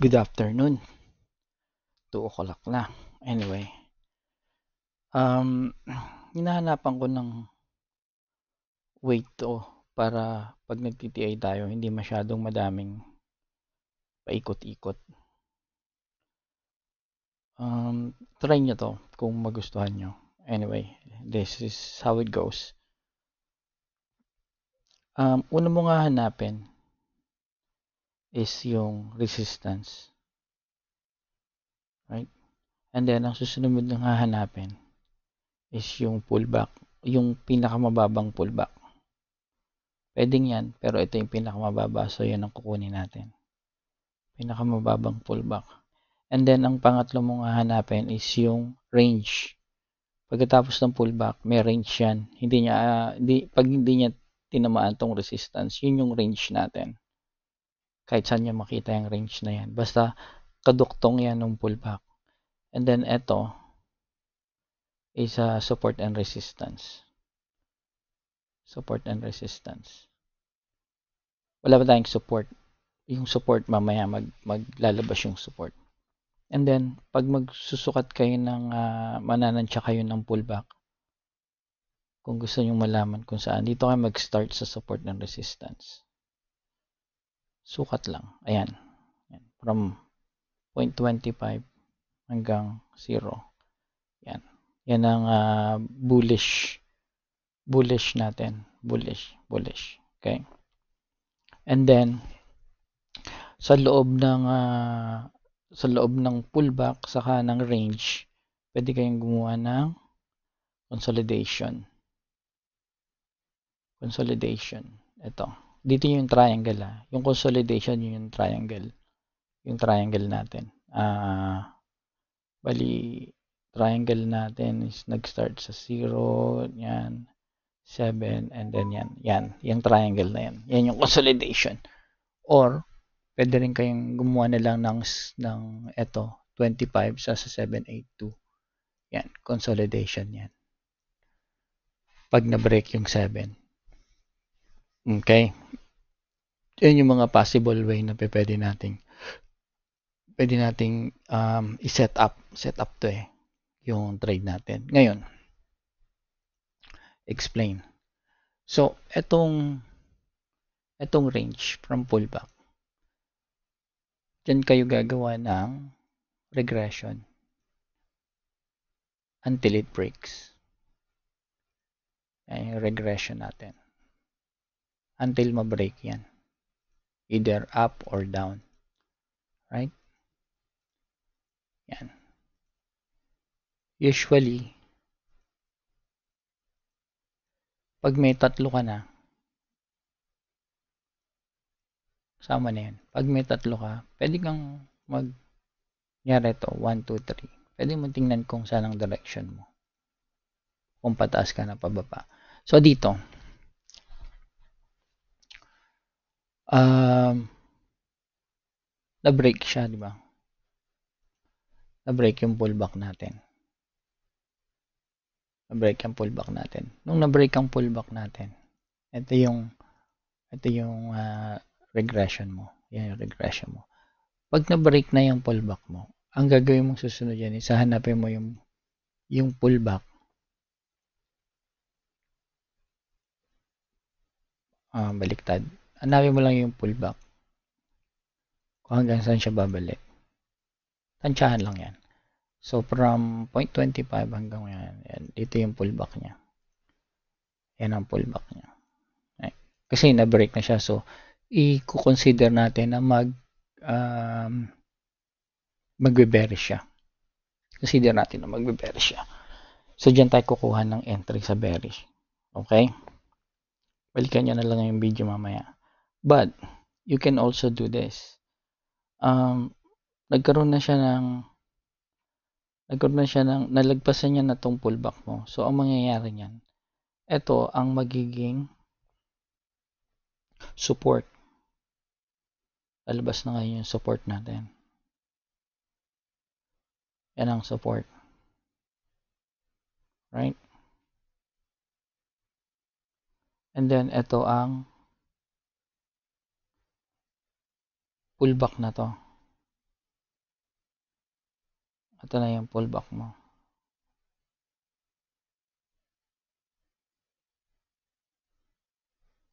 Good afternoon. 2 o'clock na. Anyway, um, hinahanapan ko ng way to para 'pag nagti-TI tayo hindi masyadong madaming paikot-ikot. Try niyo 'to kung magustuhan niyo. Anyway, this is how it goes. Una mo nga hanapin is yung resistance, right? And then ang susunod mo ng hahanapin is yung pullback, yung pinakamababang pullback. Puwedeng 'yan, pero ito yung pinakamababa, so 'yan ang kukunin natin. Pinakamababang pullback. And then ang pangatlo mong hahanapin is yung range. Pagkatapos ng pullback, may range 'yan. Pag hindi niya tinamaan tong resistance, yun yung range natin. Kahit saan niyo makita yung range na 'yan. Basta kaduktong 'yan ng pullback. And then ito is support and resistance. Support and resistance. Wala pa tayong support. Yung support mamaya maglalabas yung support. And then, pag magsusukat kayo ng mananansya kayo ng pullback, kung gusto nyo malaman kung saan, dito kayo mag-start sa support and resistance. Sukat lang. Ayan. From 0.25 hanggang 0. Yan. Yan ang bullish natin. Bullish. Okay? And then, sa loob ng pullback saka ng range, pwede kayong gumawa ng consolidation. Ito. Dito yung triangle. Yung consolidation, yun yung triangle. Yung triangle natin. Bali, triangle natin is nag-start sa 0, yan, 7, and then yan. Yan. Yung triangle na yan. Yan yung consolidation. Or, pwede rin kayong gumawa na lang ng ito, 25 sa 782. Yan, consolidation yan. Pag na-break yung 7. Okay? Yan yung mga possible way na pwede nating i-set up. Set up to yung trade natin. Ngayon, explain. So, etong range from pullback, dyan kayo gagawa ng regression until it breaks. Yan yung regression natin. Until ma-break yan. Either up or down. Right? Yan. Usually, pag may tatlo ka na, sama na yan. Pag may tatlo ka, pwede kang nyari ito, 1, 2, 3. Pwede mo tingnan kung saan ang direction mo. Kung pataas ka na pababa. So, dito, na-break siya, di ba? Na-break yung pullback natin. Nung na-break ang pullback natin, ito yung regression mo. Yan yung regression mo. Pag na-break na yung pullback mo, ang gagawin mong susunod yan is hanapin mo yung pullback. Baliktad. Hanapin mo lang yung pullback. Kung hanggang saan siya babalik. Tansyahan lang yan. So, from 0.25 hanggang yan. Dito yung pullback niya. Yan ang pullback niya. Kasi na-break na siya. So, i-consider natin na magbe-bearish siya. Consider natin na magbe-bearish siya. So, dyan tayo kukuha ng entry sa bearish. Okay? Balikan nyo na lang yung video mamaya. But, you can also do this. Nalagpasan niya na tong pullback mo. So, ang mangyayari niyan, ito ang magiging support. Lalabas na ngayon yung support natin. Yan ang support. Right? And then, ito ang pullback na to. Ito na yung pullback mo.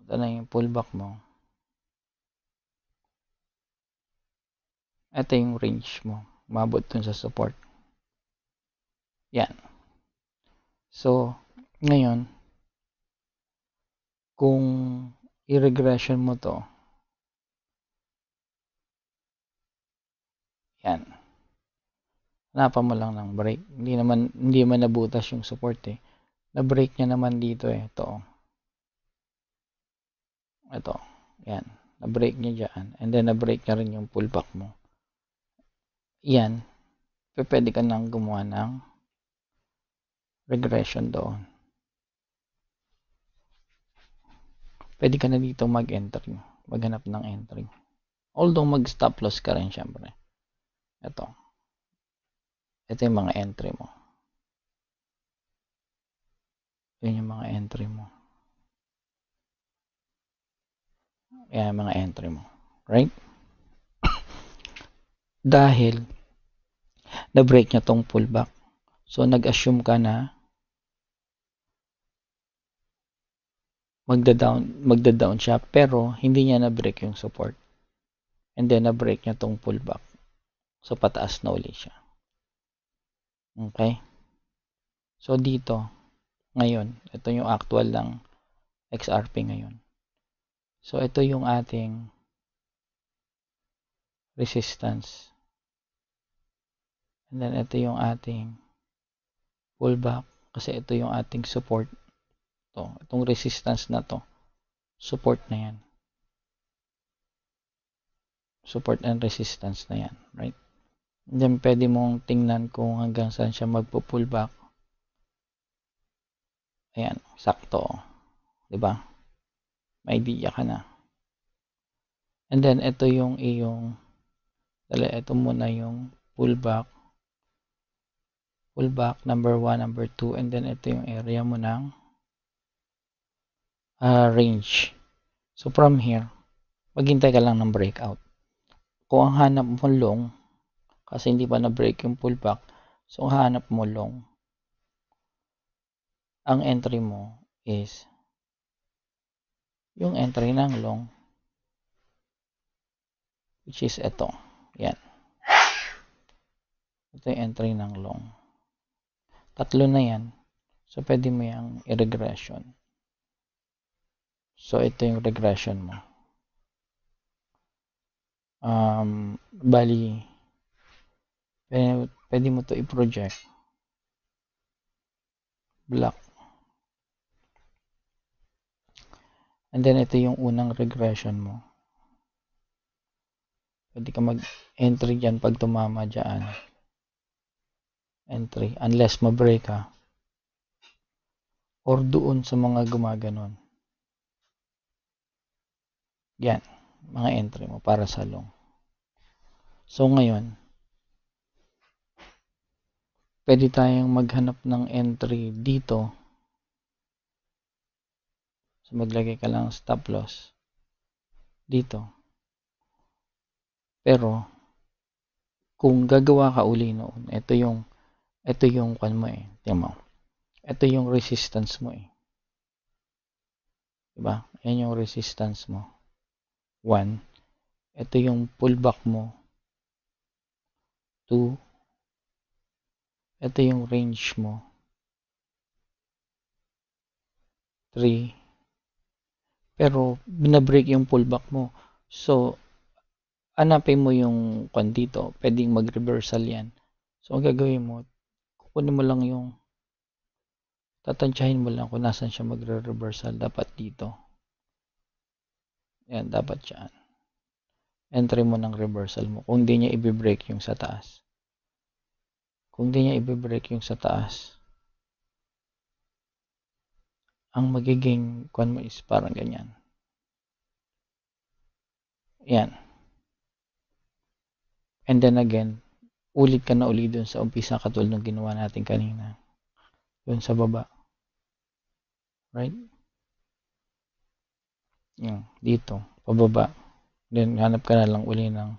Ito na yung pullback mo. Ito yung range mo. Umabot dun sa support. Yan. So, ngayon, kung i-regression mo to, yan. Hanapan mo lang ng break. Hindi man nabutas yung support eh. Na-break niya naman dito eh. Ito. Yan. Na-break niya dyan. And then na-break niya rin yung pullback mo. Yan. Pwede ka nang gumawa ng regression doon. Pwede ka na dito mag-entry. Maghanap ng entry. Although mag-stop loss ka rin syempre. Ito yung mga entry mo. Yan yung mga entry mo. Yan yung mga entry mo. Right? Dahil na-break niya tong pullback. So, nag-assume ka na magda-down siya pero hindi niya na-break yung support. And then na-break niya tong pullback. So, pataas na ulit siya. Okay? So, dito, ngayon, ito yung actual ng XRP ngayon. So, ito yung ating resistance. And then, ito yung ating pullback. Kasi ito yung ating support. Itong resistance na to. Support na yan. Support and resistance na yan. Right? And then, pwede mong tingnan kung hanggang saan siya magpo-pullback. Ayan, sakto. Diba? May idea ka na. And then, ito yung iyong, ito muna yung pullback. Pullback, number 1, number 2. And then, ito yung area mo ng range. So, from here, maghintay ka lang ng breakout. Kung ang hanap mo long, kasi hindi pa na-break yung pullback, so ang hanap mo long, ang entry mo is yung entry ng long, which is ito. Yan. Ito yung entry ng long. Tatlo na yan. So, pwede mo yung i-regression. So, ito yung regression mo. Bali, pwede mo to i-project. Block. And then, ito yung unang regression mo. Pwede ka mag-entry dyan pag tumama dyan. Entry. Unless ma-break ka. Or doon sa mga gumaganon. Yan. Mga entry mo para sa long. So, ngayon, pwede tayong maghanap ng entry dito. So, maglagay ka lang stop loss dito. Pero, kung gagawa ka uli noon, ito yung kwan mo eh. Tingnan mo. Ito yung resistance mo eh. Diba? Yan yung resistance mo. 1. Ito yung pullback mo. 2. Ito yung range mo. 3. Pero, binabreak yung pullback mo. So, hanapin mo yung kwan dito. Pwedeng mag-reversal yan. So, ang gagawin mo, kukunin mo lang yung tatansyahin mo lang kung nasan siya magre-reversal. Dapat dito. Yan, dapat yan. Entry mo ng reversal mo. Kung di niya i-break yung sa taas. Kung di niya i-break yung sa taas, ang magiging kwan mo is parang ganyan. Yan. And then again, ulit ka na ulit dun sa umpisa katulad ng ginawa natin kanina. Dun sa baba. Right? Yan. Dito. Pababa. Then, hanap ka na lang uli ng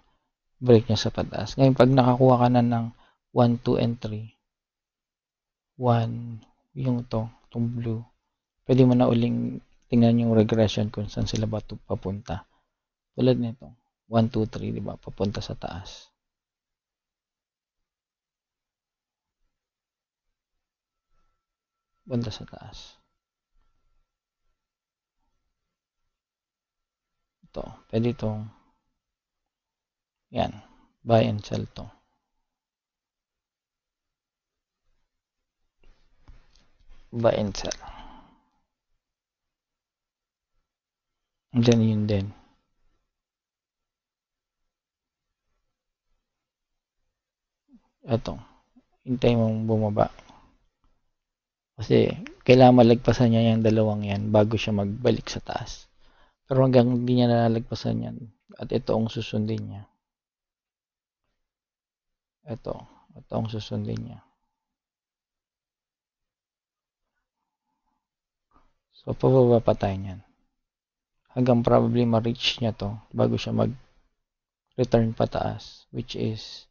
break niya sa pataas. Ngayon, pag nakakuha ka na ng 1, 2, and 3. 1, yung itong blue. Pwede mo na uling tingnan yung regression kung saan sila ba papunta. Tulad nito. 1, 2, 3, di ba? Papunta sa taas. Punta sa taas. Ito. Pwede itong yan. Buy and sell to. Buy and sell. And then yun din. Ito. Hintay mong bumaba. Kasi kailangan malagpasan niya yung dalawang yan bago siya magbalik sa taas. Pero hanggang hindi niya nalalagpasan yan. At ito ang susundin niya. Ito ang susundin niya. So, pababa pa tayo niyan. Hanggang probably ma-reach niya to bago siya mag-return pataas. Which is,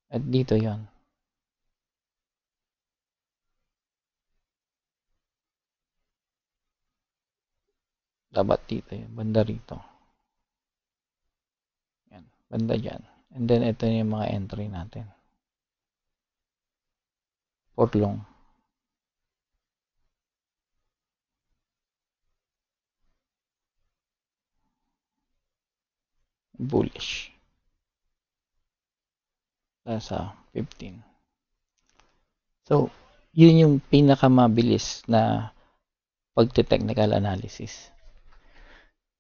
at dito yon. Dapat dito yun. Banda rito. Yan. Banda dyan. And then, ito yung mga entry natin. For long. Bullish. Nasa 15. So, yun yung pinakamabilis na pagte-technical analysis.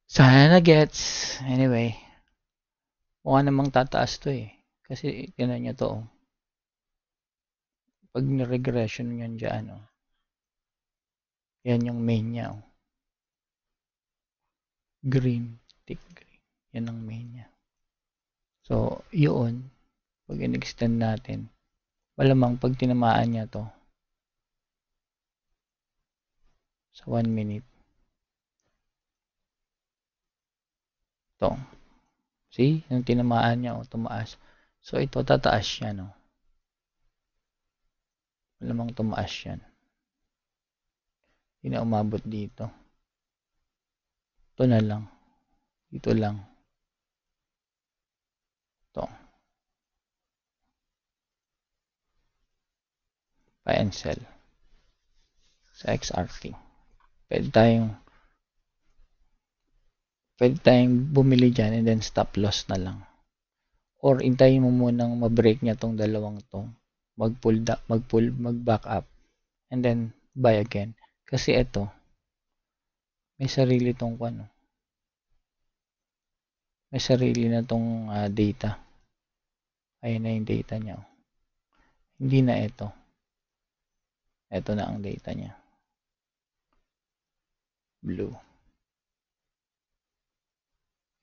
Sana na-gets. Anyway, mukha namang tataas to eh. Kasi, tinan nyo to oh. Pag ni-regression yun dyan oh. Yan yung main niya oh. Green, thick green. Yan ang main niya. So, yun, pag in-extend natin, malamang pag tinamaan niya to, sa 1 minute, to, see, yung tinamaan niya, oh, tumaas. So, ito, tataas siya, no? Malamang tumaas yan. Hindi na umabot dito. Ito na lang. Dito lang. Ito. Buy and sell. Sa XRP. Pwede tayong bumili dyan and then stop loss na lang. Or intayin mo munang ma-break niya tong dalawang to. Mag-back up. And then buy again. Kasi ito, may sarili tong ano. May sarili na tong data. Ayun na yung data niya. Hindi na ito. Ito na ang data niya. Blue.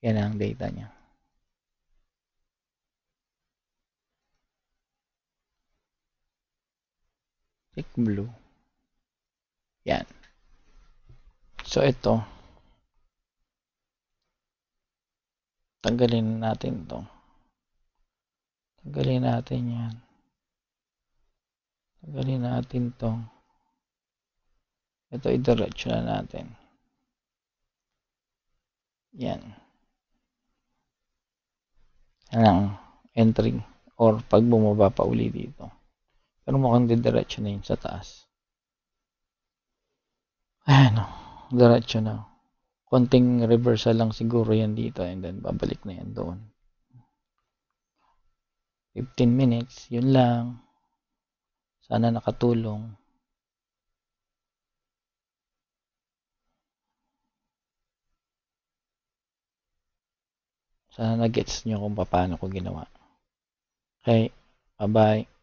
Yan ang data niya. Tick blue. Yan. So, ito. Tanggalin natin to. Tanggalin natin yan. Tanggalin natin to. Ito, i-diretso na natin. Yan. Yan ang entry. Or pag bumaba pa uli dito. Pero mukhang didiretso na yun sa taas. Ayan o. Diretso na. Konting reversal lang siguro yan dito. And then babalik na yan doon. 15 minutes. Yun lang. Sana nakatulong. Sana na-gets nyo kung paano ko ginawa. Okay. Bye-bye.